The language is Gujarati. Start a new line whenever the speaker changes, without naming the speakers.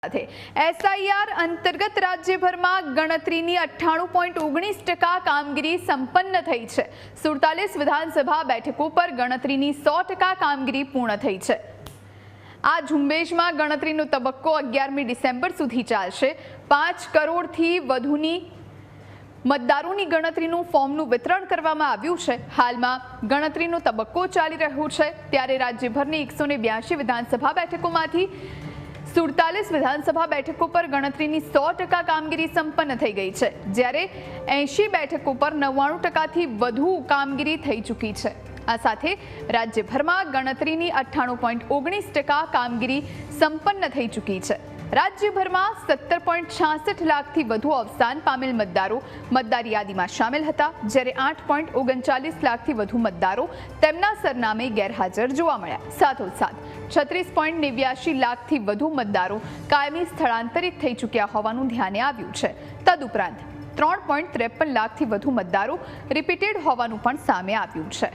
સાથે એસઆઈઆર અંતર્ગત રાજ્યભરમાં ગણતરીની 98.19% કામગીરી સંપન્ન થઈ છે। 47 વિધાનસભા બેઠકો પર ગણતરીની 100% કામગીરી પૂર્ણ થઈ છે। આ ઝુંબેશમાં ગણતરીનો તબક્કો 11મી ડિસેમ્બર સુધી ચાલશે। 5 કરોડથી વધુની મતદારોની ગણતરીનું ફોર્મનું વિતરણ કરવામાં આવ્યું છે। હાલમાં ગણતરીનો તબક્કો ચાલી રહ્યો છે ત્યારે રાજ્યભરની 182 વિધાનસભા બેઠકોમાંથી 47 વિધાનસભા બેઠકો પર ગણતરીની 100% કામગીરી સંપન્ન થઈ ગઈ છે, જ્યારે 80 બેઠકો પર 99%થી વધુ કામગીરી થઈ ચૂકી છે। આ સાથે રાજ્યભરમાં ગણતરીની 98.19% કામગીરી સંપન્ન થઈ ચૂકી છે। રાજ્યભરમાં 17.66 લાખથી વધુ અવસાન પામેલ મતદારો મતદાર યાદીમાં સામેલ હતા, જ્યારે 8.39 લાખથી વધુ મતદારો તેમના સરનામે ગેરહાજર જોવા મળ્યા। સાથોસાથ 36.89 લાખથી વધુ મતદારો કાયમી સ્થળાંતરિત થઈ ચૂક્યા હોવાનું ધ્યાને આવ્યું છે। તદુપરાંત 3.53 લાખથી વધુ મતદારો રિપીટેડ હોવાનું પણ સામે આવ્યું છે।